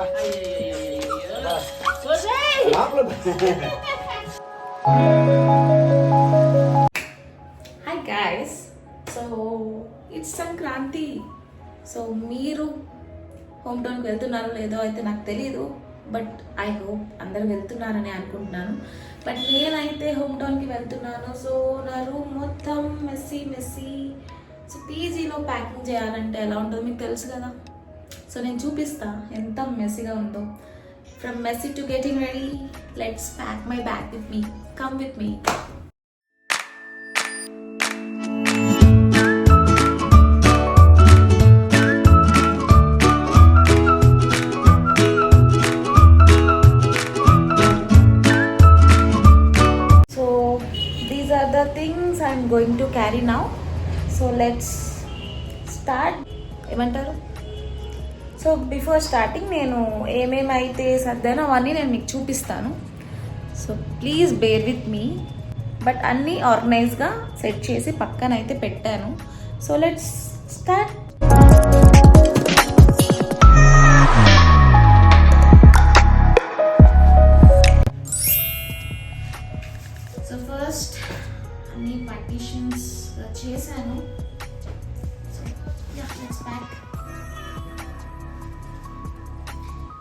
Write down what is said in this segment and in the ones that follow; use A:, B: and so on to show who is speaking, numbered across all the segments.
A: Hi guys, so it's Sankranti. So మీరు home టౌన్కి వెళ్తున్నారో లేదో అయితే నాకు తెలియదు, బట్ ఐ హోప్ అందరు వెళ్తున్నారని అనుకుంటున్నాను. బట్ నేనైతే హోమ్ టౌన్కి వెళ్తున్నాను. సో నా రూమ్ మొత్తం మెస్సీ. సో పీజీలో ప్యాకింగ్ చేయాలంటే ఎలా ఉంటుందో మీకు తెలుసు కదా. సో నేను చూపిస్తా ఎంత మెస్సీగా ఉందో. From messy to getting ready, let's pack my bag with me. Come with me. The things I'm going to carry now. So let's start. ఏమంటారు? సో బిఫోర్ స్టార్టింగ్ నేను ఏమేమైతే సర్దానో అవన్నీ నేను మీకు చూపిస్తాను. So please bear with me. But అన్నీ ఆర్గనైజ్గా సెట్ చేసి పక్కన అయితే పెట్టాను. So let's start. So first అన్ని పార్టీషన్స్ చేశాను. So let's pack.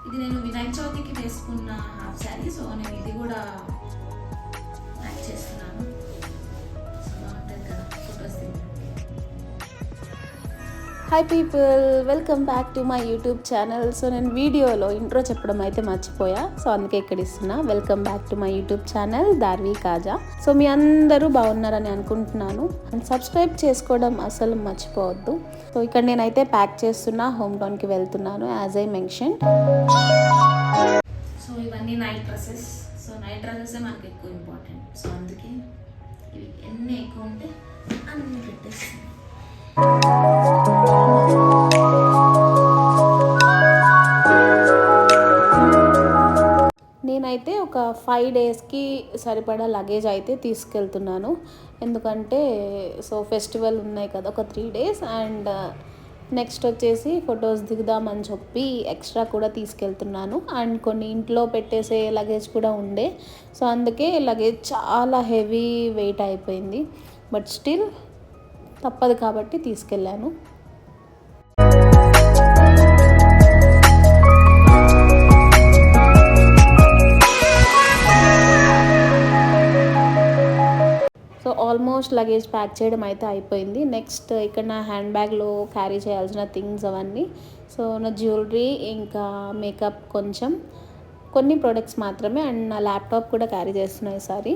A: ఇది నేను వినాయక చవితికి వేసుకున్న హాఫ్ శారీ. సో నేను ఇది కూడా ప్యాక్ చేస్తున్నాను. సో బాగుంటుంది కదా photos. Hi people, welcome back to my YouTube channel. So నేను వీడియోలో ఇంట్రో చెప్పడం అయితే మర్చిపోయా. సో అందుకే ఇక్కడ ఇస్తున్నా. Welcome back to my YouTube channel దార్వి కాజా. సో మీ అందరూ బాగున్నారని అనుకుంటున్నాను. అండ్ సబ్స్క్రైబ్ చేసుకోవడం అసలు మర్చిపోవద్దు. సో ఇక్కడ నేనైతే ప్యాక్ చేస్తున్నా, హోమ్ టౌన్కి వెళ్తున్నాను యాజ్ ఐ మెన్షన్. సో ఇవన్నీ night dresses. So night dresses మనకి ఎక్కువ ఇంపార్టెంట్. సో అందుకే ఇవి ఎన్ని ఎక్కువ ఉంటే అన్ని పెట్టేస్తాను. నేనైతే ఒక 5 డేస్కి సరిపడా లగేజ్ అయితే తీసుకెళ్తున్నాను. ఎందుకంటే సో ఫెస్టివల్ ఉన్నాయి కదా, ఒక 3 డేస్. అండ్ నెక్స్ట్ వచ్చేసి ఫొటోస్ దిగుదామని చెప్పి ఎక్స్ట్రా కూడా తీసుకెళ్తున్నాను. అండ్ కొన్ని ఇంట్లో పెట్టేసే లగేజ్ కూడా ఉండే. సో అందుకే లగేజ్ చాలా హెవీ వెయిట్ అయిపోయింది. బట్ స్టిల్ తప్పదు కాబట్టి తీసుకెళ్ళాను. సో ఆల్మోస్ట్ లగేజ్ ప్యాక్ చేయడం అయితే అయిపోయింది. నెక్స్ట్ ఇక్కడ నా హ్యాండ్ బ్యాగ్లో క్యారీ చేయాల్సిన థింగ్స్ అవన్నీ. సో నా జ్యువెలరీ, ఇంకా మేకప్, కొన్ని ప్రొడక్ట్స్ మాత్రమే. అండ్ నా ల్యాప్టాప్ కూడా క్యారీ చేస్తున్నాయి ఈసారి.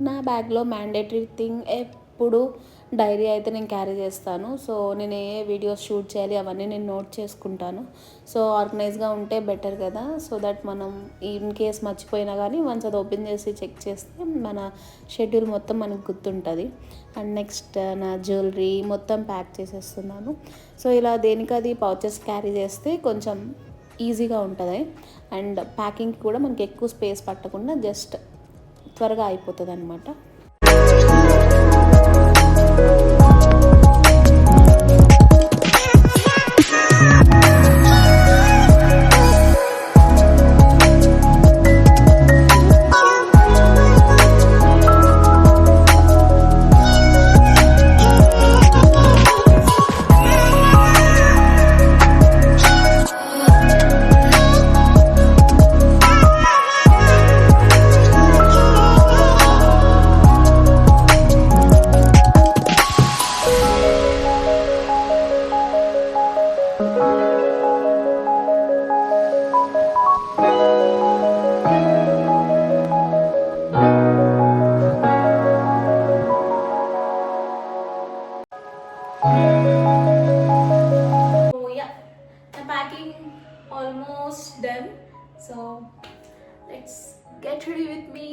A: నా బ్యాగ్లో మ్యాండేటరీ థింగ్ ఎప్పుడు డైరీ అయితే నేను క్యారీ చేస్తాను. సో నేను ఏ వీడియోస్ షూట్ చేయాలి అవన్నీ నేను నోట్ చేసుకుంటాను. సో ఆర్గనైజ్గా ఉంటే బెటర్ కదా. సో దట్ మనం ఇన్ కేస్ మర్చిపోయినా కానీ వన్స్ అది ఓపెన్ చేసి చెక్ చేస్తే మన షెడ్యూల్ మొత్తం మనకు గుర్తుంటుంది. అండ్ నెక్స్ట్ నా జ్యువెలరీ మొత్తం ప్యాక్ చేసేస్తున్నాను. సో ఇలా దేనికది పౌచెస్ క్యారీ చేస్తే కొంచెం ఈజీగా ఉంటుంది. అండ్ ప్యాకింగ్కి కూడా మనకి ఎక్కువ స్పేస్ పట్టకుండా జస్ట్ త్వరగా అయిపోతుంది అన్నమాట. Almost done. So let's get ready with me.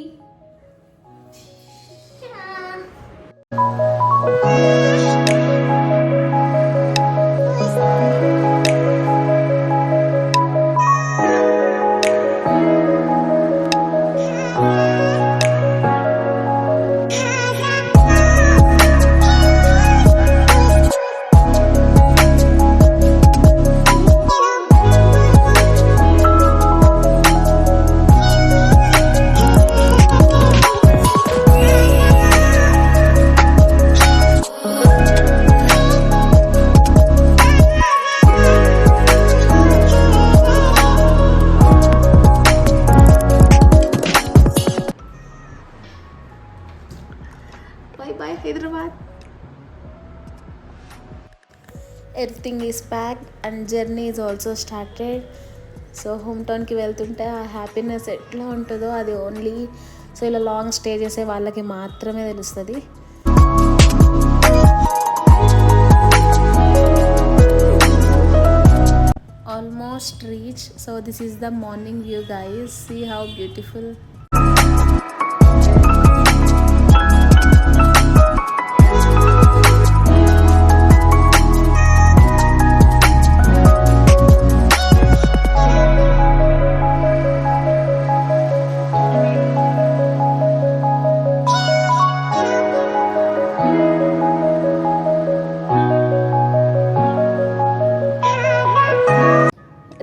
A: Everything is packed and journey is also started. So home టౌన్కి వెళ్తుంటే ఆ హ్యాపీనెస్ ఎట్లా ఉంటుందో అది ఓన్లీ సో ఇలా లాంగ్ స్టే చేసే వాళ్ళకి మాత్రమే తెలుస్తుంది. Almost reached. So this is the morning view, guys. See how beautiful.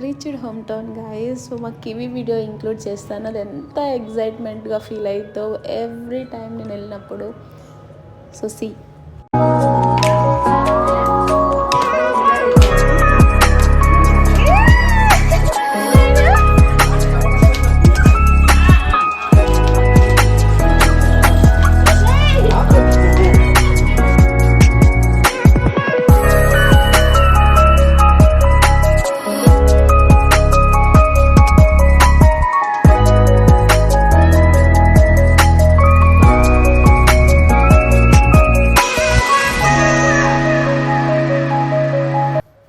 A: Reached home town guys. So మా కివీ వీడియో ఇంక్లూడ్ చేస్తాను. అది ఎంత ఎగ్జైట్మెంట్గా ఫీల్ అవుతుందో ఎవ్రీ టైం నేను వెళ్ళినప్పుడు. సో సీ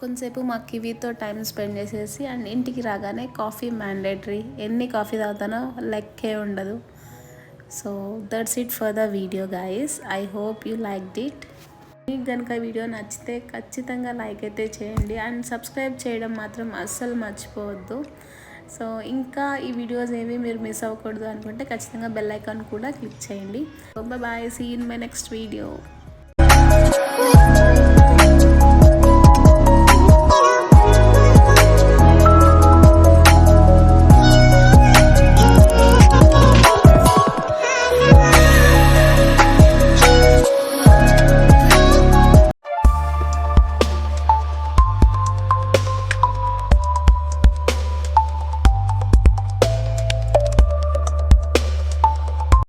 A: కొంతసేపు మా కివీతో టైం స్పెండ్ చేసేసి అండ్ ఇంటికి రాగానే కాఫీ మ్యాండేటరీ. ఎన్ని కాఫీ తాగుతానో లెక్కే ఉండదు. So that's it for the video guys. I hope you liked it. మీకు కనుక వీడియో నచ్చితే ఖచ్చితంగా లైక్ అయితే చేయండి అండ్ సబ్స్క్రైబ్ చేయడం మాత్రం అస్సలు మర్చిపోవద్దు. సో ఇంకా ఈ వీడియోస్ ఏవి మీరు మిస్ అవ్వకూడదు అనుకుంటే ఖచ్చితంగా బెల్ ఐకాన్ కూడా క్లిక్ చేయండి. Bye, see in my next video.